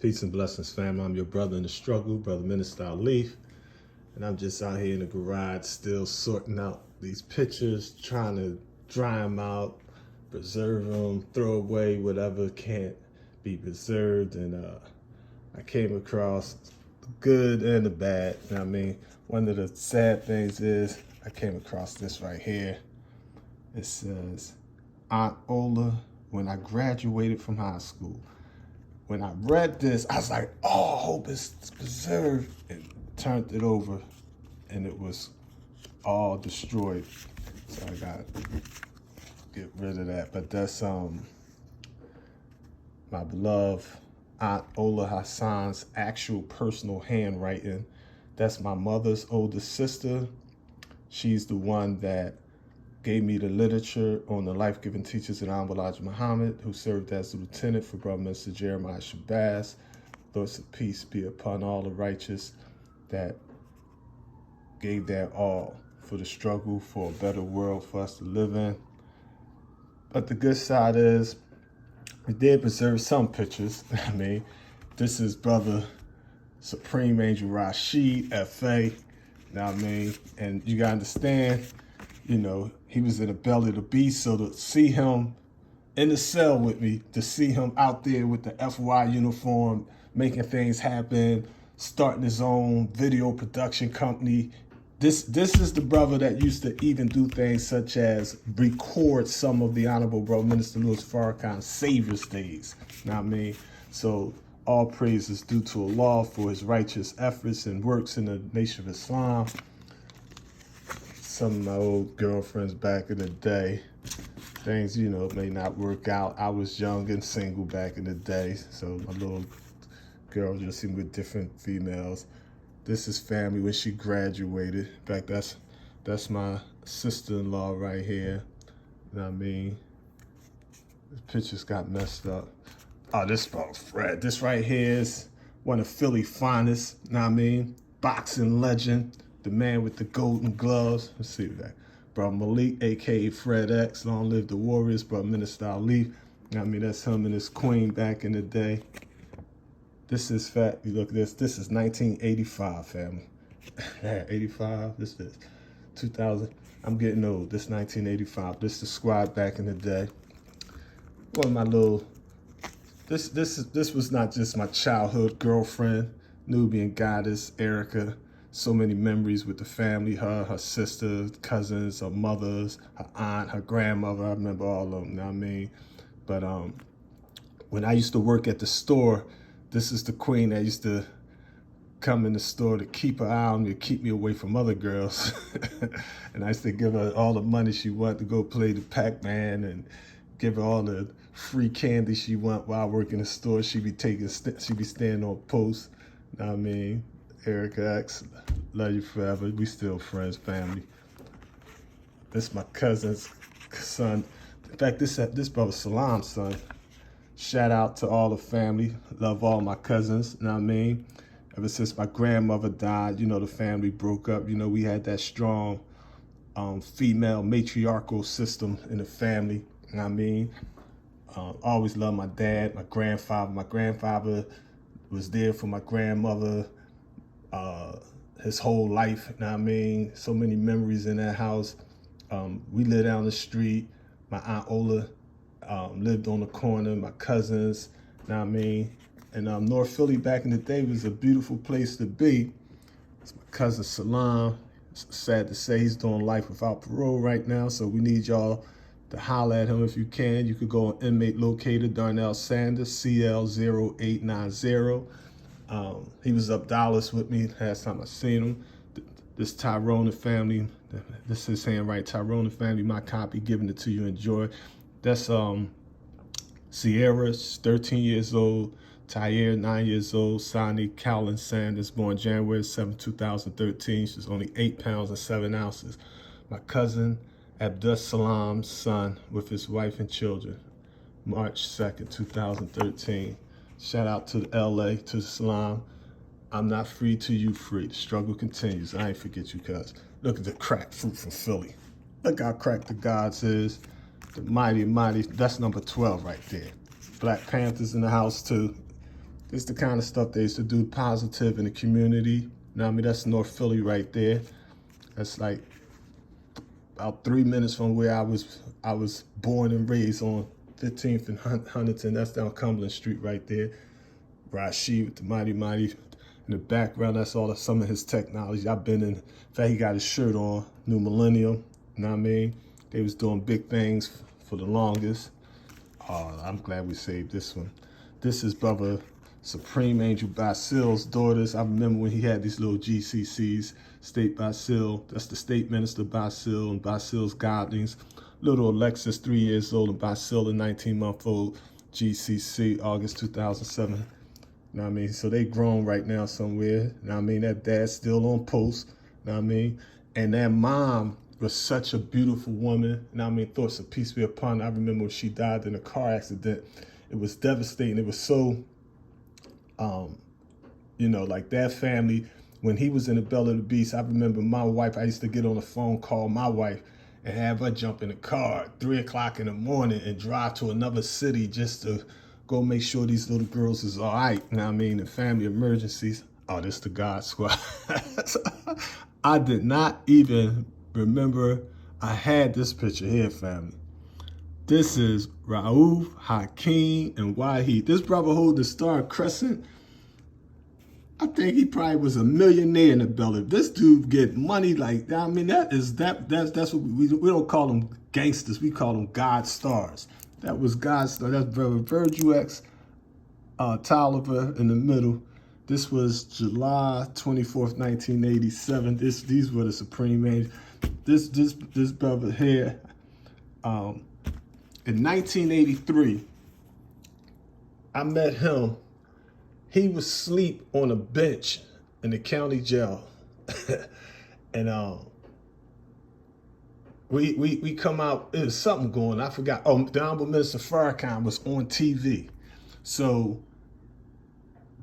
Peace and blessings, family. I'm your brother in the struggle, Brother Minister Leaf. And I'm just out here in the garage still sorting out these pictures, trying to dry them out, preserve them, throw away whatever can't be preserved. And I came across the good and the bad. You know what I mean? One of the sad things is I came across this right here. It says, Aunt Ola, when I graduated from high school. When I read this, I was like, oh, I hope it's preserved. And turned it over, and it was all destroyed. So I got to get rid of that. But that's my beloved Aunt Ola Hassan's actual personal handwriting. That's my mother's oldest sister. She's the one that gave me the literature on the life-giving teachers in Elijah Muhammad, who served as the lieutenant for Brother Minister Jeremiah Shabazz. Thoughts of peace be upon all the righteous that gave their all for the struggle for a better world for us to live in. But the good side is, we did preserve some pictures. I mean, this is Brother Supreme Angel Rashid, F.A., you know what I mean? And you gotta understand, you know, he was in the belly of the beast, so to see him in the cell with me, to see him out there with the FY uniform, making things happen, starting his own video production company. This is the brother that used to even do things such as record some of the Honorable Brother Minister Louis Farrakhan's Savior's days. You know what I mean? So all praise is due to Allah for his righteous efforts and works in the Nation of Islam. Some of my old girlfriends back in the day, things, you know, may not work out. I was young and single back in the day, so my little girl just seen with different females. This is family when she graduated. In fact, that's my sister-in-law right here. You know what I mean? The pictures got messed up. Oh, this about Fred. This right here is one of Philly's finest, you know what I mean? Boxing legend. The man with the golden gloves. Let's see that. Bro Malik, a.k.a. Fred X. Long live the Warriors. Bro Minister Ali. I mean, that's him and his queen back in the day. This is fat. You look at this. This is 1985, family. Yeah, 85. This is 2000. I'm getting old. This 1985. This is the squad back in the day. One of my little. This was not just my childhood girlfriend, Nubian goddess Erica. So many memories with the family, her sister, cousins, her mothers, her aunt, her grandmother. I remember all of them, you know what I mean? But when I used to work at the store, this is the queen that used to come in the store to keep her eye on me, keep me away from other girls. And I used to give her all the money she wanted to go play the Pac-Man and give her all the free candy she want while I work in the store. She'd be standing on post, you know what I mean? Erica X, love you forever. We still friends, family. This my cousin's son. In fact, this brother Salam's son. Shout out to all the family. Love all my cousins, you know what I mean? Ever since my grandmother died, you know, the family broke up. You know, we had that strong female matriarchal system in the family, you know what I mean? Always loved my dad, my grandfather. My grandfather was there for my grandmother his whole life, you know what I mean? So many memories in that house. We lived down the street. My Aunt Ola lived on the corner, my cousins, you know what I mean? And North Philly back in the day was a beautiful place to be. It's my cousin Salam. It's sad to say he's doing life without parole right now, so we need y'all to holler at him if you can. You could go on inmate locator, Darnell Sanders, CL0890. He was up Dallas with me last time I seen him. This Tyrone and family, this is his handwriting. Tyrone and family, my copy, giving it to you. Enjoy. That's Sierra, she's 13 years old. Tyre, 9 years old. Sonny Callan Sanders, born January 7, 2013. She's only 8 pounds and 7 ounces. My cousin Abdus Salam's son with his wife and children, March 2nd, 2013. Shout out to LA, to Salam. I'm not free till you free. The struggle continues. I ain't forget you, cuz. Look at the cracked fruit from Philly. Look how cracked the gods is. The mighty, that's number 12 right there. Black Panthers in the house too. This is the kind of stuff they used to do, positive in the community. You know what I mean? That's North Philly right there. That's like about 3 minutes from where I was born and raised on 15th and Huntington. That's down Cumberland Street right there. Rashid with the Mighty Mighty in the background. That's all of some of his technology. I've been in fact, he got his shirt on, New Millennium. You know what I mean? They was doing big things for the longest. I'm glad we saved this one. This is Brother Supreme Angel Basil's daughters. I remember when he had these little GCCs, State Basil, that's the State Minister Basil and Basil's Godlings. Little Alexis, 3 years old, and Basil, the 19-month-old GCC, August 2007. You know what I mean? So they grown right now somewhere. You know what I mean? That dad's still on post. You know what I mean? And that mom was such a beautiful woman. You know what I mean? Thoughts of peace be upon her. I remember when she died in a car accident. It was devastating. It was so, you know, like that family, when he was in the belly of the beast, I remember my wife, I used to get on the phone, call my wife, and have her jump in the car at 3 o'clock in the morning and drive to another city just to go make sure these little girls is all right. You know what I mean? The family emergencies. Oh, this the God Squad. I did not even remember I had this picture here, family. This is Raouf, Hakeem, and Wahid. This brother holding the Star Crescent. I think he probably was a millionaire in the belly. This dude get money like that. I mean, that's what we don't call them gangsters. We call them God stars. That was God star. That's Brother Virgil X Tolliver in the middle. This was July 24th, 1987. These were the Supreme Angels. This brother here, in 1983, I met him. He was asleep on a bench in the county jail. And we come out, it was something going, I forgot. Oh, the Honorable Minister Farrakhan was on TV. So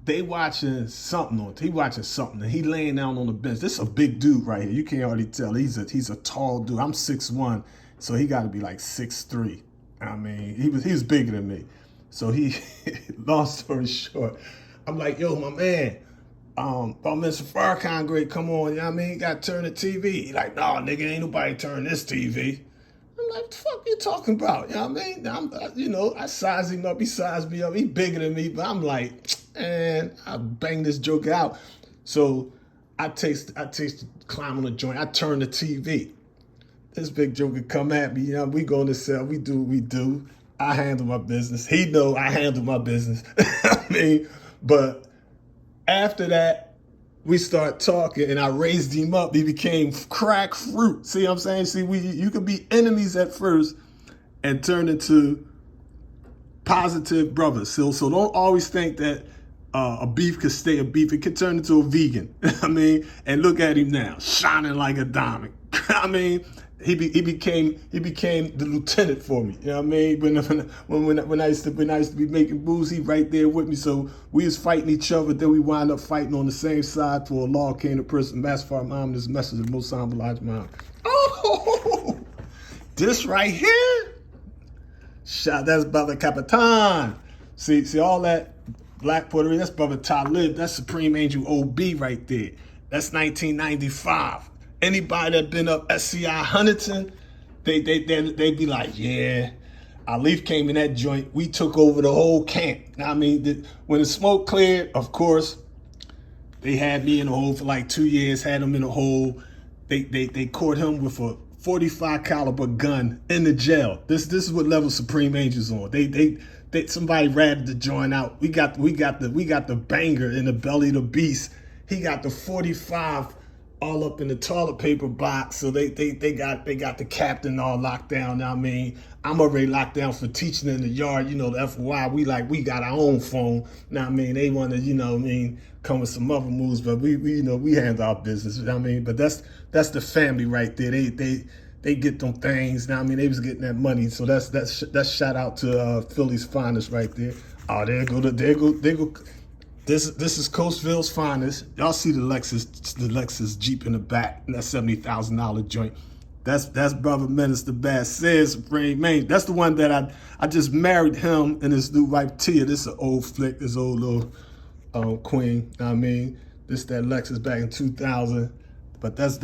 they watching something on, he watching something, and he laying down on the bench. This is a big dude right here. You can't already tell. He's a tall dude. I'm 6'1", so he got to be like 6'3". I mean, he was bigger than me. So he, long story short, I'm like, yo, my man, Mr. Farrakhan, great, come on, you know what I mean? You got to turn the TV. He like, nah, nigga, ain't nobody turn this TV. I'm like, what the fuck you talking about? You know what I mean? I size him up, he sized me up, he bigger than me, but I'm like, man, I bang this joke out. So I taste climb on the joint, I turn the TV. This big joker come at me, you know, we go in the cell, we do what we do. I handle my business. He know I handle my business. I mean, but after that, we start talking and I raised him up. He became crack fruit. See what I'm saying? See, you could be enemies at first and turn into positive brothers. So don't always think that a beef could stay a beef. It could turn into a vegan. I mean, and look at him now, shining like a diamond. I mean, he became the lieutenant for me. You know what I mean? When I used to be making booze, he right there with me. So we was fighting each other. Then we wind up fighting on the same side till a law came to person. Master Mom, this message of most Lodge Mom. Oh, this right here. That's Brother Capitan. See all that Black Puerto Rican. That's Brother Talib. That's Supreme Angel OB right there. That's 1995. Anybody that been up SCI Huntington, they be like, yeah, Alif came in that joint. We took over the whole camp. I mean, when the smoke cleared, of course, they had me in the hole for like 2 years. Had him in the hole. They caught him with a 45 caliber gun in the jail. This is what level Supreme Angels on. Somebody ratted the joint out. We got the banger in the belly of the beast. He got the 45 all up in the toilet paper box. So they got the captain all locked down. Now I mean, I'm already locked down for teaching in the yard. You know, the FYI, we got our own phone. Now I mean, they want to, you know what I mean, come with some other moves, but we handle our business. You know what I mean, but that's the family right there. They get them things. Now I mean, they was getting that money. So that's shout out to Philly's finest right there. Oh, there go. This is Coastville's finest. Y'all see the Lexus Jeep in the back, and that $70,000 joint. That's Brother Minister Bass says Supreme Angel. That's the one that I just married him and his new wife Tia. This is an old flick, this old little Queen. I mean, this that Lexus back in 2000, but that's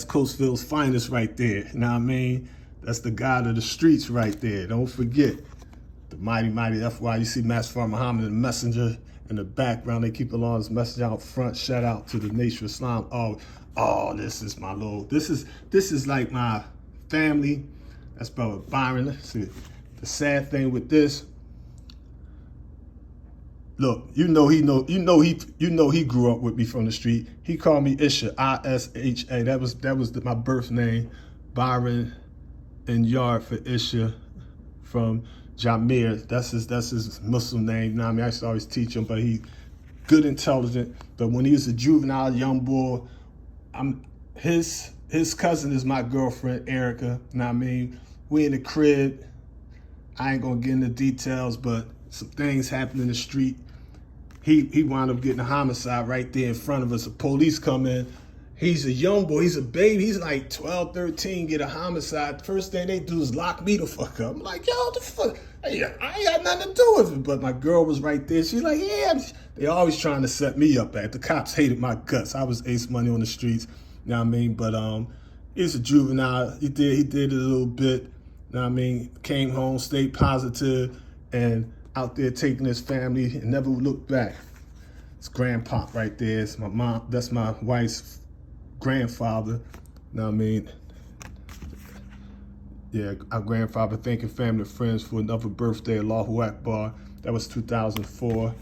Coatesville's finest right there. You know what I mean? That's the god of the streets right there. Don't forget the mighty FY. You see Master Muhammad and the messenger in the background. They keep along his message out front. Shout out to the Nation of Islam. Oh, this is my little. This is like my family. That's brother Byron. Let's see, the sad thing with this. Look, you know he grew up with me from the street. He called me Isha, I-S-H-A. That was my birth name, Byron and Yard for Isha from Jamir. That's his Muslim name. You know what I mean? I used to always teach him, but he good, intelligent. But when he was a juvenile young boy, his cousin is my girlfriend, Erica. You know what I mean? We in the crib. I ain't gonna get into details, but some things happened in the street. He wound up getting a homicide right there in front of us. The police come in. He's a young boy. He's a baby. He's like 12, 13, get a homicide. First thing they do is lock me the fuck up. I'm like, yo, the fuck? Hey, I ain't got nothing to do with it. But my girl was right there. She's like, yeah. They always trying to set me up at. The cops hated my guts. I was ace money on the streets. You know what I mean? But he's a juvenile. He did it a little bit. You know what I mean? Came home, stayed positive, and out there taking his family and never looked back. It's grandpa right there. It's my mom. That's my wife's grandfather. You know what I mean? Yeah, our grandfather thanking family and friends for another birthday. Allahu Akbar. That was 2004.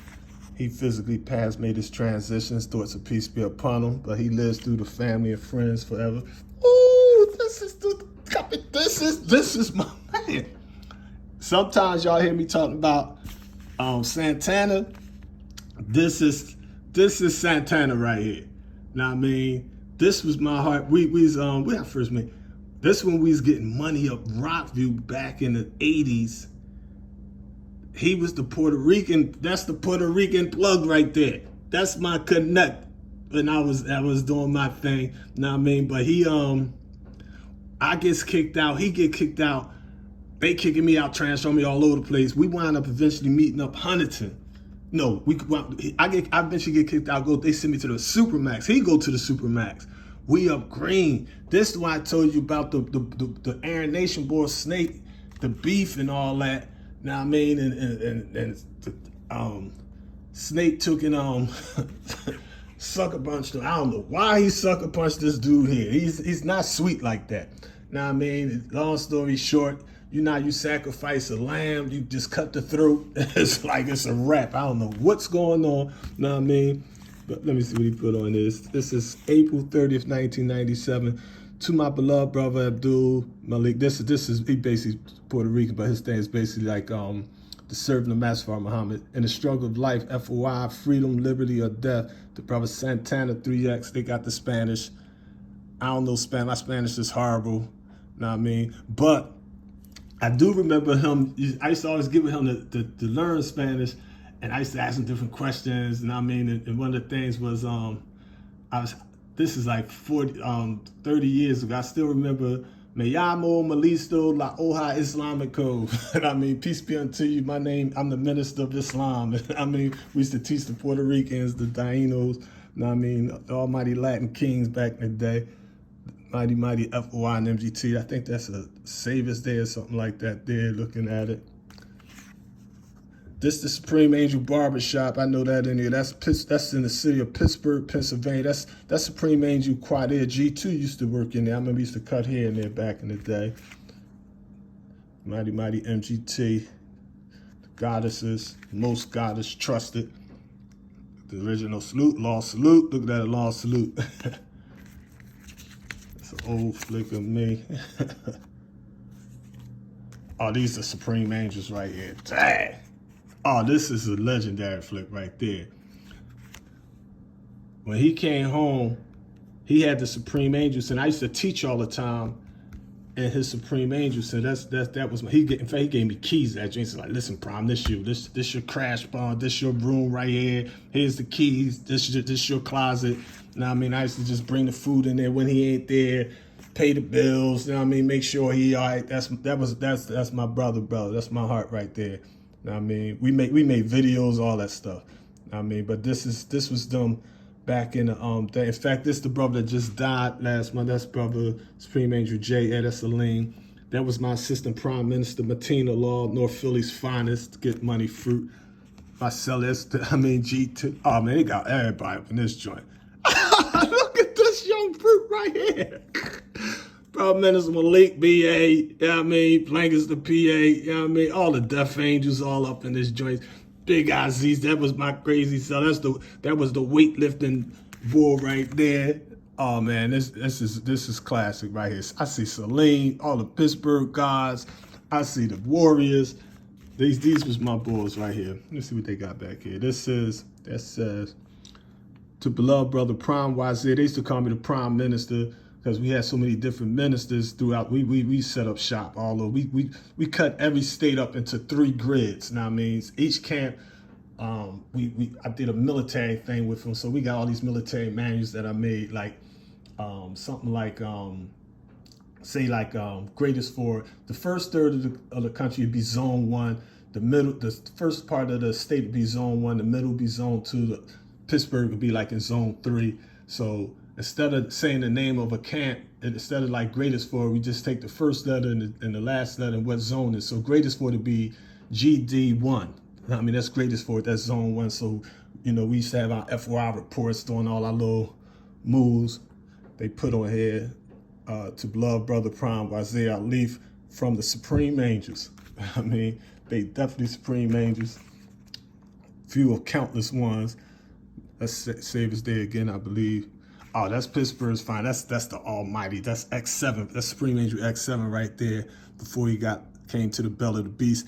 He physically passed, made his transitions. Thoughts of peace be upon him, but he lives through the family and friends forever. Ooh, this is my man. Sometimes y'all hear me talking about Santana. This is Santana right here. Now I mean, this was my heart. We got first met. This when we was getting money up Rockview back in the 80s. He was the Puerto Rican. That's the Puerto Rican plug right there. That's my connect. And I was doing my thing. Know what I mean? But I gets kicked out. He get kicked out. They kicking me out, transferring me all over the place. We wind up eventually meeting up Huntington. No, I eventually get kicked out. They send me to the Supermax. He go to the Supermax. We up green. This is why I told you about the Aaron Nation boy Snake, the beef and all that. Now I mean, and Snake took and sucker punched him. I don't know why he sucker punched this dude here. He's not sweet like that. Now I mean, long story short, you sacrifice a lamb, you just cut the throat. It's like it's a wrap. I don't know what's going on. Know what I mean? But let me see what he put on this. This is April 30th, 1997. To my beloved brother Abdul Malik. This is he basically Puerto Rican, but his thing is basically like the serving of Master Muhammad. In the struggle of life, FOI, freedom, liberty, or death. The brother Santana 3X, they got the Spanish. I don't know Spanish. My Spanish is horrible. Know what I mean? But I do remember him. I used to always give him to learn Spanish, and I used to ask him different questions. And I mean, and one of the things was, this is like 30 years ago. I still remember, Me llamo Malisto la Hoja Islamico. And I mean, peace be unto you. My name, I'm the minister of Islam. I mean, we used to teach the Puerto Ricans, the Tainos, I mean, the almighty Latin kings back in the day. Mighty FOI and MGT. I think that's a Savior's Day or something like that there, looking at it. This the Supreme Angel Barbershop. I know that in here. That's in the city of Pittsburgh, Pennsylvania. That's Supreme Angel Quad Air G2 used to work in there. I remember he used to cut hair in there back in the day. Mighty MGT. The goddesses, most goddess trusted. The original salute, law salute. Look at that, law salute. It's an old flick of me. Oh, these are Supreme Angels right here. Dang. Oh, this is a legendary flick right there. When he came home, he had the Supreme Angels, and I used to teach all the time in his Supreme Angels. So that was in fact he gave me keys to that joint. He's like, listen, Prom, this your crash bar, this your room right here. Here's the keys. This your closet. You know what I mean? I used to just bring the food in there when he ain't there, pay the bills. You know what I mean? Make sure he all right. That's my brother. That's my heart right there. I mean, we made videos, all that stuff. I mean, but this was them back in the day. In fact, this the brother that just died last month. That's brother Supreme Angel J. Ed Saline. That was my assistant prime minister, Martina Law, North Philly's finest, get money fruit. I sell this, I mean, G2. Oh man, they got everybody up in this joint. Look at this young fruit right here. Prime Minister Malik, BA, you know what I mean? Blankets the PA, you know what I mean? All the Death Angels all up in this joint. Big Aziz, that was my crazy self. That was the weightlifting bull right there. Oh man, this is classic right here. I see Celine, all the Pittsburgh guys. I see the Warriors. These was my bulls right here. Let's see what they got back here. That says to beloved brother Prime Wazir. They used to call me the Prime Minister because we had so many different ministers throughout. We set up shop all over. We cut every state up into 3 grids. Now I mean, each camp. I did a military thing with them, so we got all these military manuals that I made, like something like greatest for the first third of the country would be zone 1, the first part of the state would be zone 1, the middle would be zone 2, the Pittsburgh would be like in zone 3. So instead of saying the name of a camp, instead of like greatest for, we just take the first letter and the last letter and what zone is. So greatest for to be GD1. I mean, that's greatest for it. That's zone 1. So, you know, we used to have our FOI reports doing all our little moves. They put on here to beloved brother Prime Wazir Leaf from the Supreme Angels. I mean, they definitely Supreme Angels. Few of countless ones. Let's save us there again, I believe. Oh, that's Pittsburgh's fine. That's the Almighty. That's X7. That's Supreme Angel X7 right there. Before he came to the belly of the beast.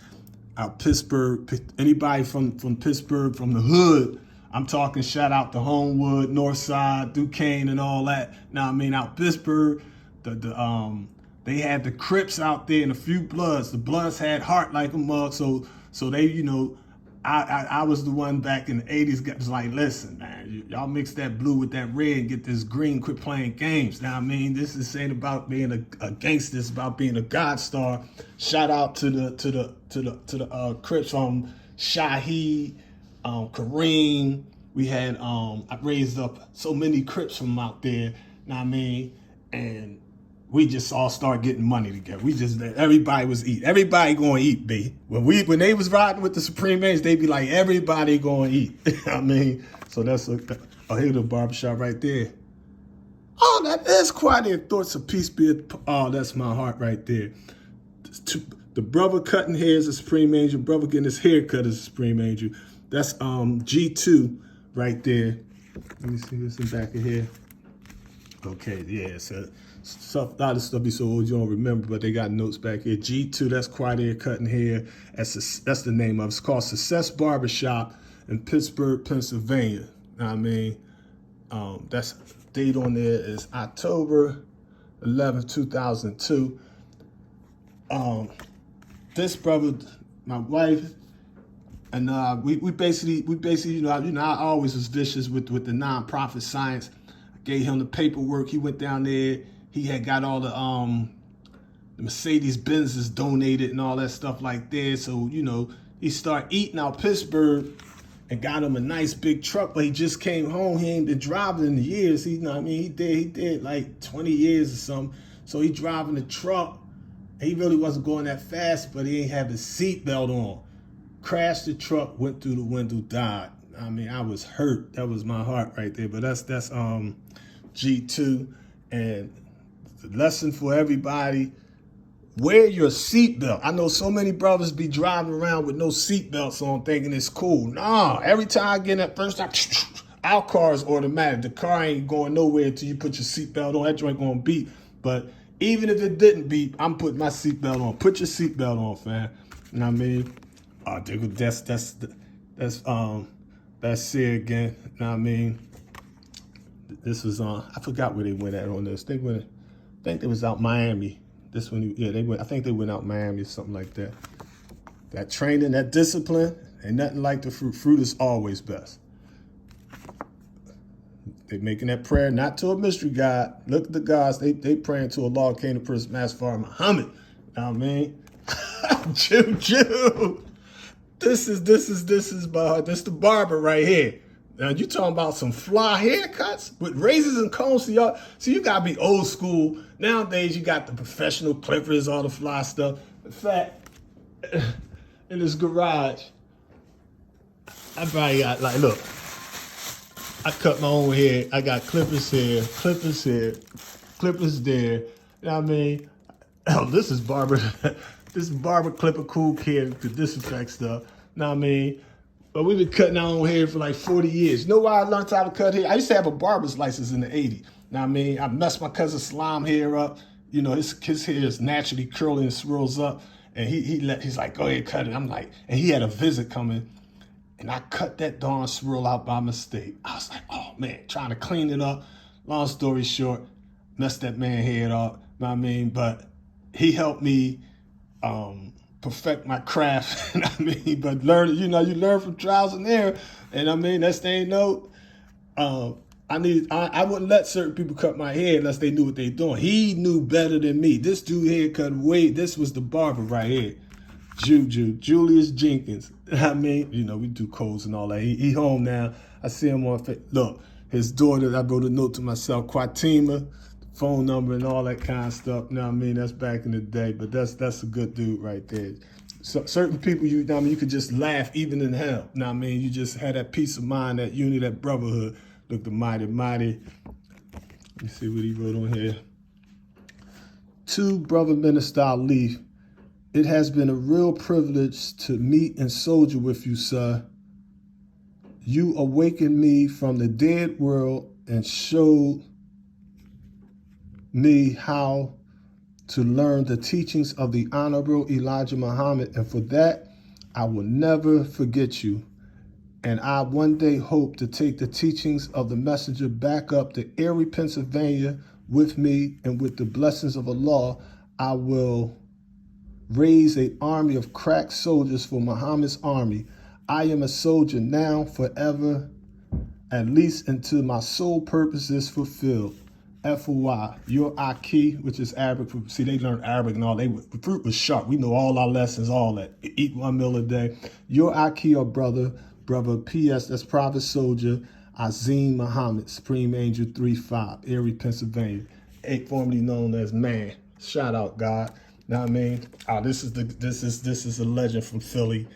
Out Pittsburgh, anybody from Pittsburgh, from the hood, I'm talking shout out to Homewood, Northside, Duquesne, and all that. Now I mean, out Pittsburgh, they had the Crips out there and a few Bloods. The Bloods had heart like a mug, so they, you know, I was the one back in the 80s that was like, listen, man, y'all mix that blue with that red and get this green, quit playing games. Now, I mean, this is saying about being a gangster, it's about being a God star. Shout out to the Crips from Shaheed, Kareem. We had, I raised up so many Crips from out there, now I mean, and we just all start getting money together. Everybody was eating. Everybody going to eat, B. When they was riding with the Supreme Angels, they be like, everybody going to eat. I mean, so that's here's the barbershop right there. Oh, that is quite a thoughts of peace be. Oh, that's my heart right there. The brother cutting hair is a Supreme Angel. Brother getting his hair cut is a Supreme Angel. That's G2 right there. Let me see what's in the back of here. Okay, yeah, so a lot of stuff be so old you don't remember, but they got notes back here. G2, that's quiet hair, cutting hair. That's the name of it. It's called Success Barbershop in Pittsburgh, Pennsylvania. I mean, that's date on there is October 11th, 2002. This brother, my wife, and we basically, you know, I always was vicious with the nonprofit science. I gave him the paperwork. He went down there. He had got all the Mercedes Benzes donated and all that stuff like that. So, you know, he started eating out Pittsburgh and got him a nice big truck, but he just came home. He ain't been driving in years. You know what I mean? He did like 20 years or something. So he driving the truck. He really wasn't going that fast, but he ain't have his seatbelt on. Crashed the truck, went through the window, died. I mean, I was hurt. That was my heart right there. But that's G2. And the lesson for everybody, wear your seatbelt. I know so many brothers be driving around with no seatbelts on thinking it's cool. Nah, every time I get in that first time, our car is automatic. The car ain't going nowhere until you put your seatbelt on. That joint gonna beep. But even if it didn't beep, I'm putting my seatbelt on. Put your seatbelt on, fam. You know what I mean? Oh, dude, that's it again. You know what I mean? This was I forgot where they went at on this. I think they was out Miami. This one, yeah, they went. I think they went out Miami or something like that. That training, that discipline, ain't nothing like the fruit. Fruit is always best. They making that prayer not to a mystery God. Look at the gods. They praying to Allah, King of Prince, Master Muhammad. You know what I mean? Jew. This is the barber right here. Now you talking about some fly haircuts with razors and combs. So you gotta be old school. Nowadays you got the professional clippers, all the fly stuff. In fact, in this garage, I probably got like, look, I cut my own hair. I got clippers here, clippers there. You know what I mean? Oh, this is barber. This is barber clipper cool kid to disinfect stuff. You know what I mean? But we've been cutting our own hair for like 40 years. You know why I learned how to cut hair? I used to have a barber's license in the 80s. Now, I mean, I messed my cousin Slime hair up. You know, his hair is naturally curly and swirls up. And he's like, go ahead, cut it. I'm like, and he had a visit coming. And I cut that darn swirl out by mistake. I was like, oh, man, trying to clean it up. Long story short, messed that man head up. You know what I mean? But he helped me perfect my craft. I mean, but you learn from trials and error. And I mean, that's the ain't no. I wouldn't let certain people cut my hair unless they knew what they doing. He knew better than me. This dude here cut way. This was the barber right here, Julius Jenkins. I mean, you know, we do codes and all that. He home now. I see him on Facebook. Look, his daughter. I wrote a note to myself, Quatima. Phone number and all that kind of stuff. You know what I mean? That's back in the day, but that's a good dude right there. So certain people, you know what I mean, you could just laugh even in hell. You know what I mean? You just had that peace of mind, that unity, that brotherhood. Look, the mighty. Let me see what he wrote on here. To Brother Minister Ali, it has been a real privilege to meet and soldier with you, sir. You awakened me from the dead world and showed me how to learn the teachings of the Honorable Elijah Muhammad, and for that, I will never forget you. And I one day hope to take the teachings of the messenger back up to Erie, Pennsylvania with me, and with the blessings of Allah, I will raise an army of crack soldiers for Muhammad's army. I am a soldier now, forever, at least until my sole purpose is fulfilled. FOI, your Aki, which is Arabic. See, they learned Arabic and all. The fruit was sharp. We know all our lessons, all that. Eat 1 meal a day. Your Aki, or brother, P.S. That's Private Soldier, Azim Muhammad, Supreme Angel 3-5, Erie, Pennsylvania, formerly known as Man. Shout out, God. Know what I mean? Oh, this is a legend from Philly.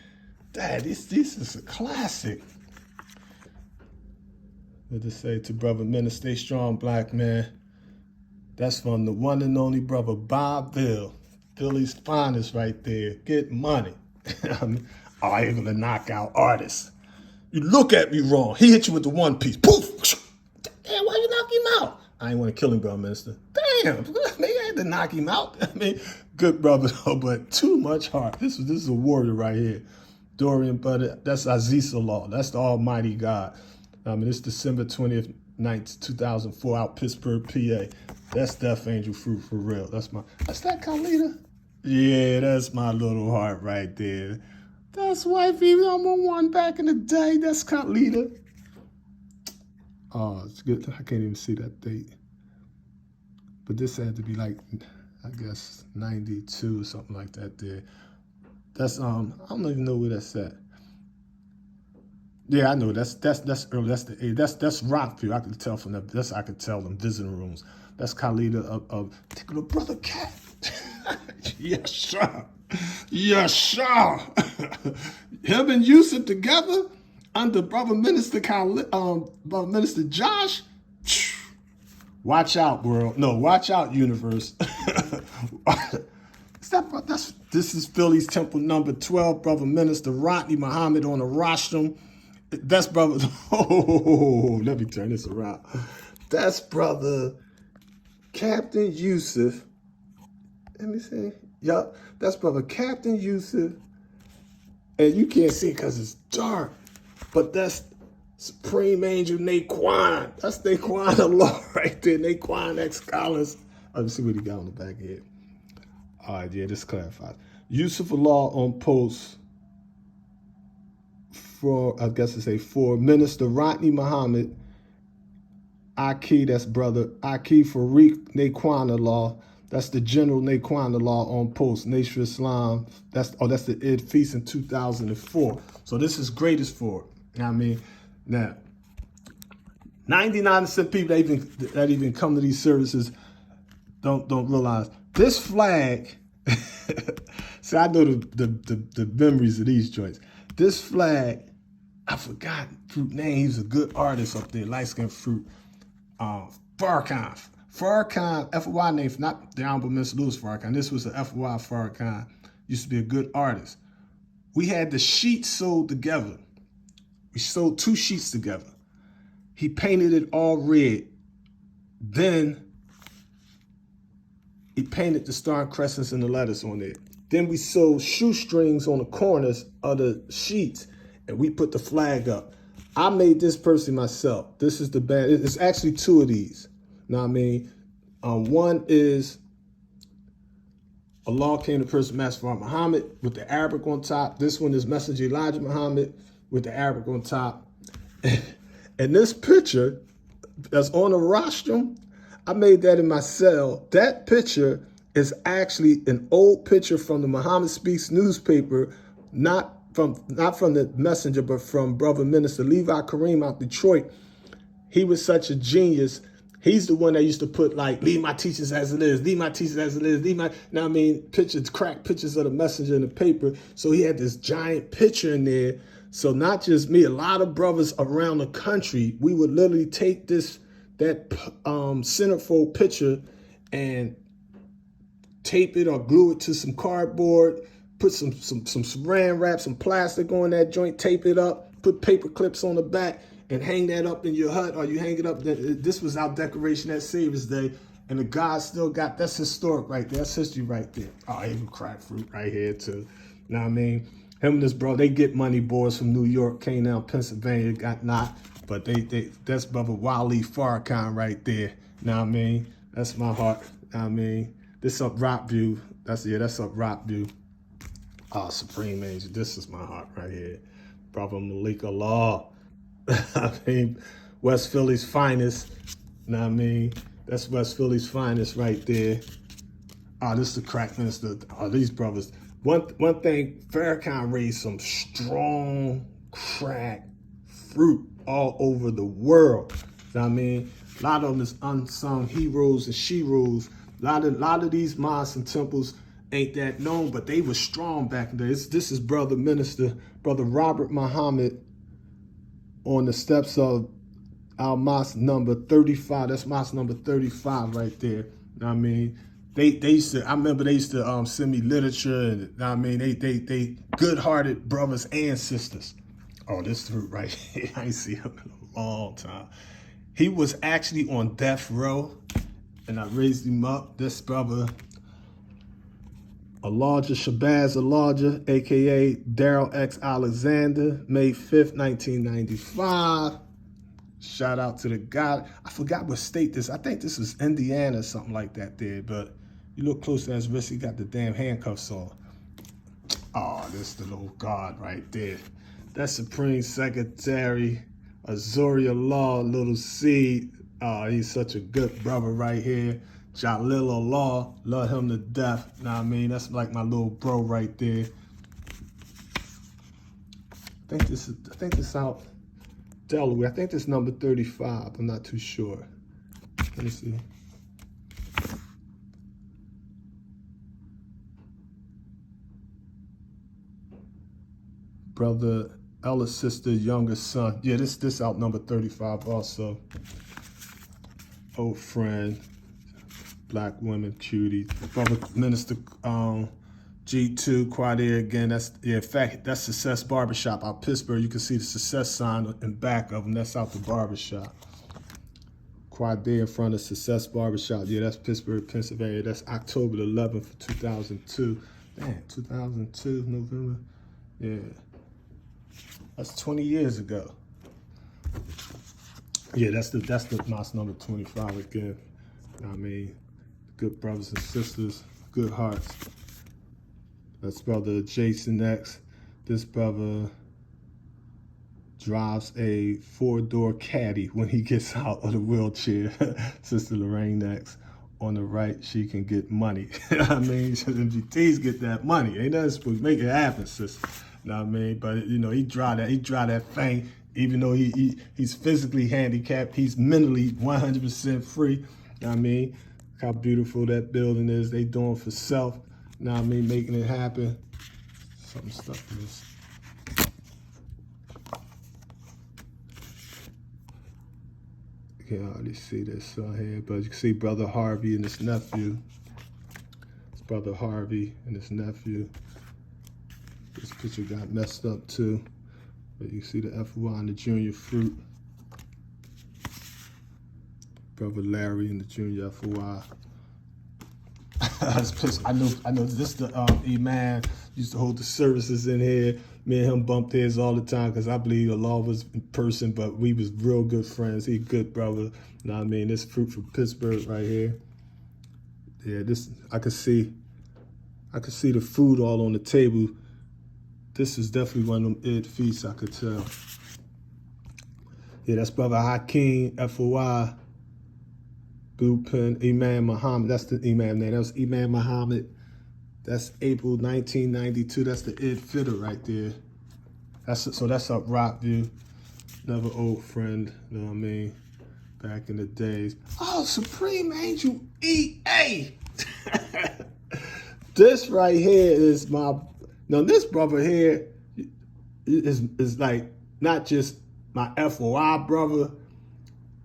Dad, this is a classic. What to say to Brother Minister, stay strong, black man. That's from the one and only brother Bob Bill, Philly's finest right there. Get money. I ain't gonna knock out artists. You look at me wrong. He hit you with the one piece. Poof. Damn, why you knock him out? I ain't want to kill him, Brother Minister. Damn, maybe I had to knock him out. I mean, good brother though, but too much heart. This is a warrior right here. Dorian, but that's Aziz Allah. That's the Almighty God. I mean, it's December 20th, 2004, out Pittsburgh, PA. That's Death Angel Fruit for real. That's that Khalida? Yeah, that's my little heart right there. That's wifey number one back in the day. That's Khalida. Oh, it's good. I can't even see that date. But this had to be like, I guess, 92 or something like that there. That's, I don't even know where that's at. Yeah, I know. That's early. That's Rockville. I could tell from that. I could tell them visiting rooms. That's Khalida of Tickler Brother Cat. Yes, sir. Yes, sir. Him and Yusuf together under Brother Minister Brother Minister Josh. Watch out, world. No, watch out, universe. This is Philly's Temple number 12, Brother Minister Rodney Muhammad on the rostrum. That's brother. Oh, let me turn this around. That's brother Captain Yusuf. Let me see. Yup, that's brother Captain Yusuf. And you can't see because it's dark. But that's Supreme Angel Naquan. That's Naquan Allah right there. Naquan ex-scholars. Let me see what he got on the back here. All right, yeah, this clarifies. Yusuf Allah on post for, I guess to say, for Minister Rodney Muhammad, Aki, that's brother Aki Farik Naquan Allah, That's the General Naquan law on post, Nation Islam. That's the Id Feast in 2004. So this is greatest for it. You know what I mean? Now, 99% of people that even come to these services don't realize this flag. See, I know the memories of these joints. This flag, I forgot Fruit name. He's a good artist up there, light skinned Fruit. Farrakhan. Farrakhan, FY name, not the Honorable Mr. Louis Farrakhan. This was the FY Farrakhan. Used to be a good artist. We had the sheets sold together. We sold 2 sheets together. He painted it all red. Then he painted the star and crescents and the letters on it. Then we sewed shoestrings on the corners of the sheets, and we put the flag up. I made this person myself. This is the band. It's actually 2 of these. You know what I mean? One is Allah came to person Master Muhammad with the Arabic on top. This one is Messenger Elijah Muhammad with the Arabic on top. And this picture that's on the rostrum, I made that in my cell. That picture is actually an old picture from the Muhammad Speaks newspaper, not from the Messenger, but from Brother Minister Levi Kareem out Detroit. He was such a genius. He's the one that used to put like, leave my teachers as it is, leave my teachers as it is, now I mean, crack pictures of the Messenger in the paper. So he had this giant picture in there. So not just me, a lot of brothers around the country, we would literally take that centerfold picture and tape it or glue it to some cardboard, put some saran wrap, some plastic on that joint, tape it up, put paper clips on the back, and hang that up in your hut, or you hang it up. This was our decoration at Savior's Day, and the guys still got, that's historic right there. That's history right there. Oh, even crack fruit right here too. You know what I mean? Him and this bro, they get money boys from New York, came down Pennsylvania, got knocked, but that's Brother Wally Farrakhan right there. You know what I mean? That's my heart. You know what I mean? This up Rockview. That's up Rockview. Supreme Angel. This is my heart right here. Brother Malik Allah. I mean, West Philly's finest. You know what I mean? That's West Philly's finest right there. This is the crack minister. These brothers. One thing, Farrakhan raised some strong crack fruit all over the world. You know what I mean? A lot of them is unsung heroes and sheroes. A lot of these mosques and temples ain't that known, but they were strong back in the day. This is Brother Minister, Brother Robert Muhammad, on the steps of our mosque number 35. That's mosque number 35 right there. You know what I mean? They used to, I remember they used to send me literature, and you know what I mean, they good-hearted brothers and sisters. Oh, this dude right here, I ain't seen him in a long time. He was actually on death row, and I raised him up. This brother, Elijah Shabazz Elijah, a.k.a. Daryl X. Alexander, May 5th, 1995. Shout out to the guy. I forgot what state this. I think this was Indiana or something like that there, but you look close to that wrist, he got the damn handcuffs on. Oh, this is the little guard right there. That's Supreme Secretary Azuria Law, Little C. Oh, he's such a good brother right here. Jalil Allah, love him to death. Know what I mean? That's like my little bro right there. I think this is out Delaware. I think this is number 35. I'm not too sure. Let me see. Brother Ella's sister, younger son. Yeah, this out number 35 also. Old friend. Black women, cutie. Brother Minister G2, Quadir again. That's, yeah, in fact, that's Success Barbershop out Pittsburgh. You can see the Success sign in back of them. That's out the barbershop. Quadir in front of Success Barbershop. Yeah, that's Pittsburgh, Pennsylvania. That's October 11th, 2002. Damn, 2002, November. Yeah. That's 20 years ago. Yeah, that's the mosque number 25 again. I mean, good brothers and sisters, good hearts. That's Brother Jason X. This brother drives a 4-door caddy when he gets out of the wheelchair. Sister Lorraine X. on the right, she can get money. I mean, MGTs get that money. Ain't nothing supposed to make it happen, sister. You know what I mean? But you know, he drive that thing. Even though he's physically handicapped, he's mentally 100% free. You know what I mean? Look how beautiful that building is. They doing for self. You know what I mean? Making it happen. Something stuck in this. You can hardly see this here, but you can see Brother Harvey and his nephew. It's Brother Harvey and his nephew. This picture got messed up too. But you see the FY and the junior fruit. Brother Larry and the junior FY. I know this the Imam used to hold the services in here. Me and him bumped heads all the time because I believe Allah was in person, but we was real good friends. He good brother. You know what I mean? This fruit from Pittsburgh right here. Yeah, this I could see the food all on the table. This is definitely one of them Eid feasts, I could tell. Yeah, that's Brother Hakeem, FOI, Blue Pen, Imam Muhammad. That's the Imam name. That was Imam Muhammad. That's April 1992. That's the Eid Fitter right there. So that's up Rockview. Another old friend, you know what I mean? Back in the days. Oh, Supreme Angel EA. This right here is my... Now, this brother here is like not just my FOI brother.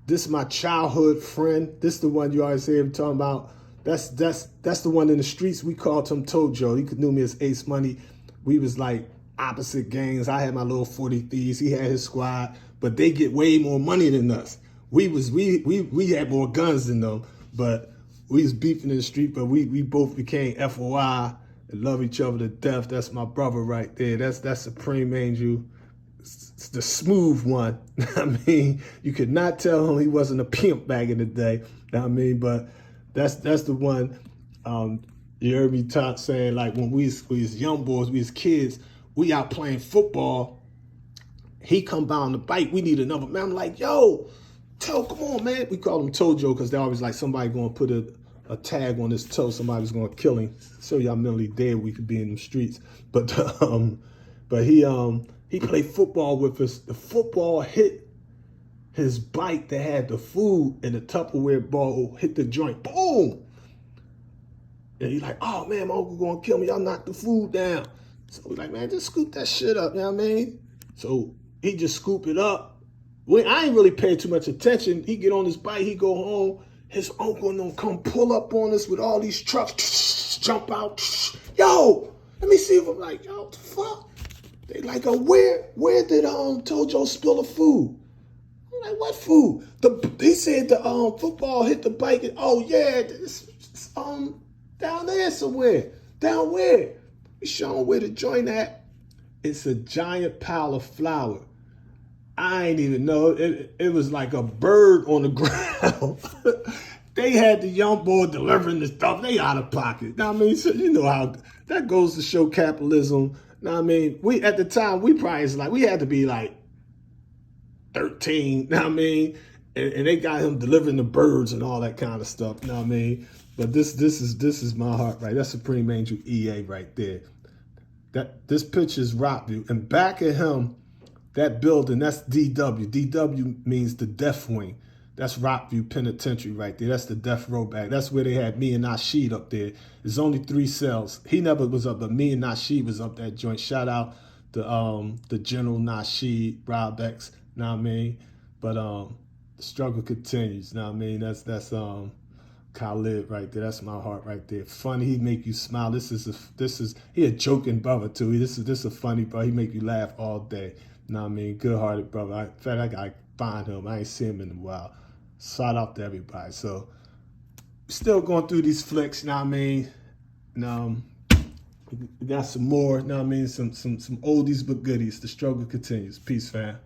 This is my childhood friend. This is the one you always hear him talking about. That's the one in the streets. We called him Tojo. He knew me as Ace Money. We was like opposite gangs. I had my little 40 Thieves. He had his squad, but they get way more money than us. We had more guns than them, but we was beefing in the street. But we both became FOI. And love each other to death. That's my brother right there. That's Supreme Angel. It's the smooth one. I mean, you could not tell him he wasn't a pimp back in the day. I mean, but that's the one. You heard me saying like when we was young boys, we was kids, we out playing football. He come by on the bike. We need another man. I'm like, yo, come on, man. We call him Tojo because they always like somebody going to put a tag on his toe. Somebody's going to kill him. So y'all mentally dead. We could be in the streets. But he played football with us. The football hit his bike that had the food, and the Tupperware ball hit the joint. Boom! And he's like, oh man, my uncle going to kill me. Y'all knocked the food down. So we're like, man, just scoop that shit up. You know what I mean? So he just scoop it up. I ain't really paying too much attention. He get on his bike. He go home. His uncle and them come pull up on us with all these trucks, jump out. Yo, let me see if I'm like, yo, what the fuck? They like, where did Tojo spill the food? I'm like, what food? He said the football hit the bike. And, oh yeah, it's down there somewhere. Down where? We show him where the joint at. It's a giant pile of flour. I ain't even know. It was like a bird on the ground. They had the young boy delivering the stuff. They out of pocket. Now, I mean, so you know how that goes to show capitalism. Now, I mean, at the time, we had to be like 13. Now, I mean, and they got him delivering the birds and all that kind of stuff. Now, I mean, but this is my heart, right? That's Supreme Angel EA right there. This picture is Rockview, and back at him. That building, that's DW. DW means the death wing. That's Rockview Penitentiary right there. That's the death row back. That's where they had me and Nasheed up there. There's only 3 cells. He never was up, but me and Nasheed was up that joint. Shout out to the General Nasheed, Rob X, know what I mean? But the struggle continues, know what I mean? That's Khalid right there. That's my heart right there. Funny, he make you smile. He a joking brother too. This is a funny brother. He make you laugh all day. Know what I mean? Good-hearted brother. In fact, I gotta find him. I ain't seen him in a while. Shout out to everybody. So, still going through these flicks, know what I mean? We got some more, know what I mean? Some oldies but goodies. The struggle continues. Peace, fam.